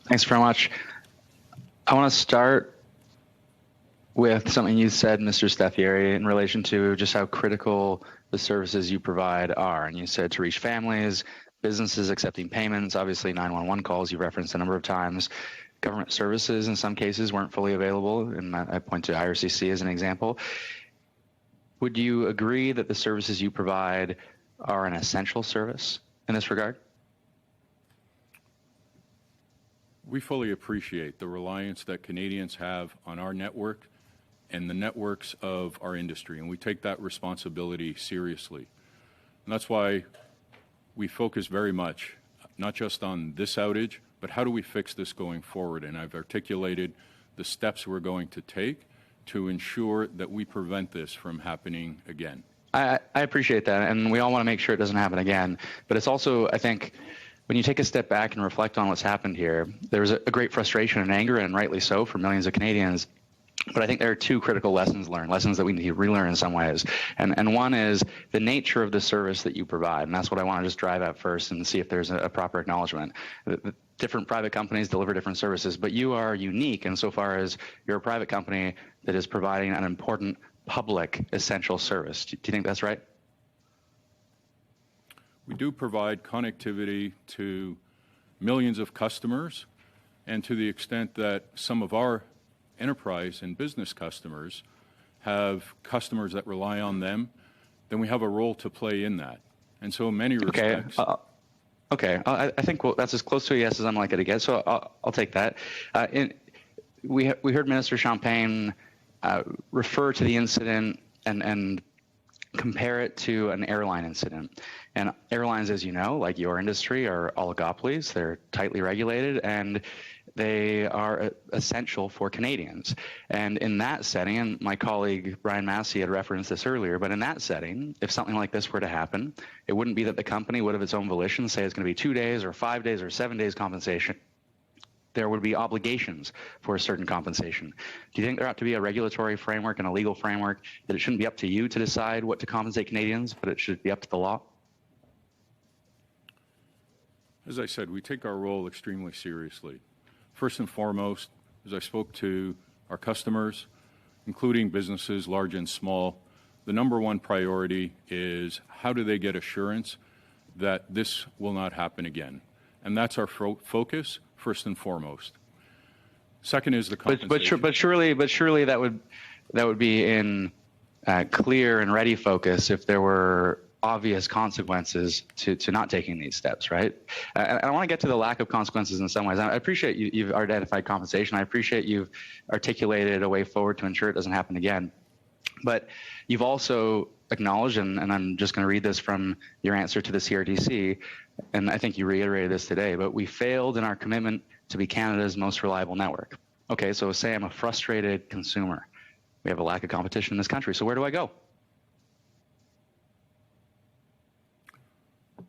Thanks very much. I want to start with something you said, Mr. Staffieri, in relation to just how critical the services you provide are. And you said to reach families, businesses accepting payments, obviously 911 calls you referenced a number of times. Government services in some cases weren't fully available, and I point to IRCC as an example. Would you agree that the services you provide are an essential service in this regard? We fully appreciate the reliance that Canadians have on our network and the networks of our industry, and we take that responsibility seriously. And that's why we focus very much, not just on this outage, but how do we fix this going forward? And I've articulated the steps we're going to take to ensure that we prevent this from happening again. I appreciate that, and we all want to make sure it doesn't happen again. But it's also, I think, when you take a step back and reflect on what's happened here, there was a great frustration and anger, and rightly so, for millions of Canadians. But I think there are two critical lessons learned, lessons that we need to relearn in some ways. And one is the nature of the service that you provide. And that's what I want to just drive at first and see if there's a proper acknowledgement. Different private companies deliver different services, but you are unique insofar as you're a private company that is providing an important public essential service. Do you think that's right? We do provide connectivity to millions of customers, and to the extent that some of our enterprise and business customers have customers that rely on them, then we have a role to play in that. And so in many respects... Okay, I think that's as close to a yes as I'm likely to get, so I'll take that. We heard Minister Champagne refer to the incident and compare it to an airline incident. And airlines, as you know, like your industry, are oligopolies. They're tightly regulated, and they are essential for Canadians. And in that setting, and my colleague Brian Massey had referenced this earlier, but in that setting, if something like this were to happen, it wouldn't be that the company would of its own volition say it's going to be 2 days or 5 days or 7 days compensation. There would be obligations for a certain compensation. Do you think there ought to be a regulatory framework and a legal framework that it shouldn't be up to you to decide what to compensate Canadians, but it should be up to the law? As I said, we take our role extremely seriously. First and foremost, as I spoke to our customers, including businesses large and small, the number one priority is how do they get assurance that this will not happen again? And that's our focus, first and foremost. Second is the compensation. But surely that would be in clear and ready focus if there were obvious consequences to not taking these steps, right? And I want to get to the lack of consequences in some ways. I appreciate you've identified compensation. I appreciate you've articulated a way forward to ensure it doesn't happen again. But you've also acknowledged, and I'm just going to read this from your answer to the CRTC, and I think you reiterated this today, but we failed in our commitment to be Canada's most reliable network. Okay, so say I'm a frustrated consumer. We have a lack of competition in this country, so where do I go?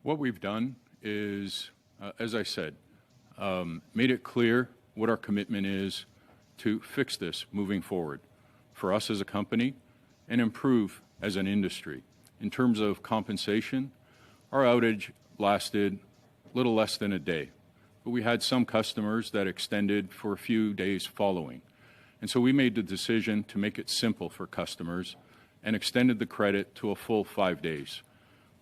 What we've done is, as I said, made it clear what our commitment is to fix this moving forward for us as a company and improve as an industry. In terms of compensation, our outage lasted a little less than a day, but we had some customers that extended for a few days following. And so we made the decision to make it simple for customers and extended the credit to a full 5 days.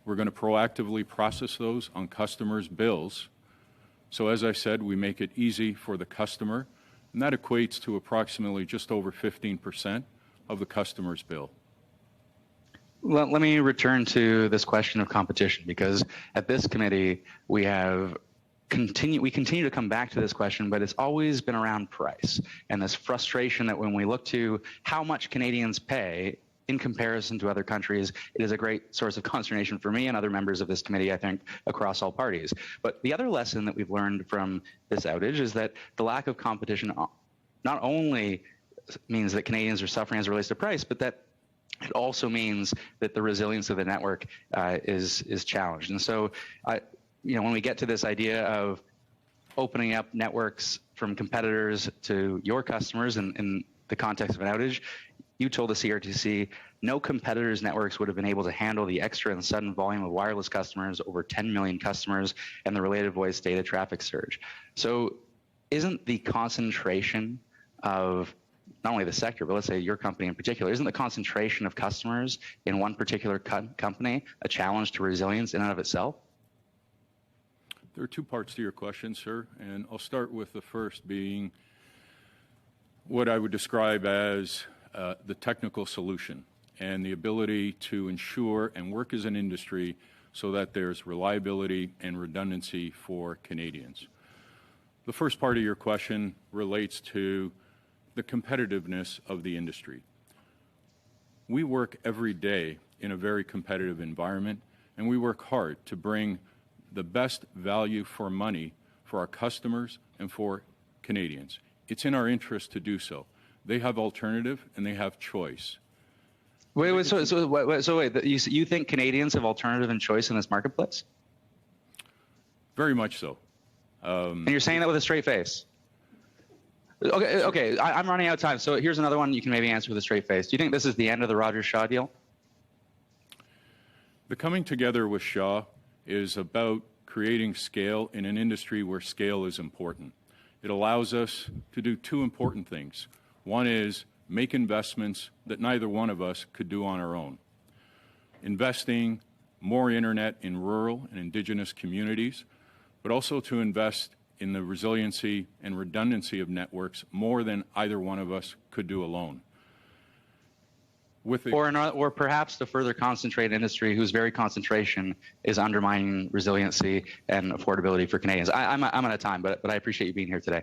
We're going to proactively process those on customers' bills. So as I said, we make it easy for the customer, and that equates to approximately just over 15% of the customer's bill. Let me return to this question of competition, because at this committee we continue to come back to this question, but it's always been around price and this frustration that when we look to how much Canadians pay in comparison to other countries, it is a great source of consternation for me and other members of this committee, I think, across all parties. But the other lesson that we've learned from this outage is that the lack of competition not only means that Canadians are suffering as it relates to price, but that it also means that the resilience of the network is challenged. And so, when we get to this idea of opening up networks from competitors to your customers in the context of an outage, you told the CRTC no competitors' networks would have been able to handle the extra and sudden volume of wireless customers, over 10 million customers, and the related voice data traffic surge. So isn't the concentration of not only the sector, but let's say your company in particular, isn't the concentration of customers in one particular company a challenge to resilience in and of itself? There are two parts to your question, sir, and I'll start with the first being what I would describe as the technical solution and the ability to ensure and work as an industry so that there's reliability and redundancy for Canadians. The first part of your question relates to the competitiveness of the industry. We work every day in a very competitive environment, and we work hard to bring the best value for money for our customers and for Canadians. It's in our interest to do so. They have alternative and they have choice. So you think Canadians have alternative and choice in this marketplace? Very much so. And you're saying that with a straight face? Okay. I'm running out of time. So here's another one you can maybe answer with a straight face. Do you think this is the end of the Rogers Shaw deal? The coming together with Shaw is about creating scale in an industry where scale is important. It allows us to do two important things. One is make investments that neither one of us could do on our own. Investing more internet in rural and Indigenous communities, but also to invest in the resiliency and redundancy of networks more than either one of us could do alone. Or perhaps to further concentrate industry whose very concentration is undermining resiliency and affordability for Canadians. I'm out of time, but I appreciate you being here today.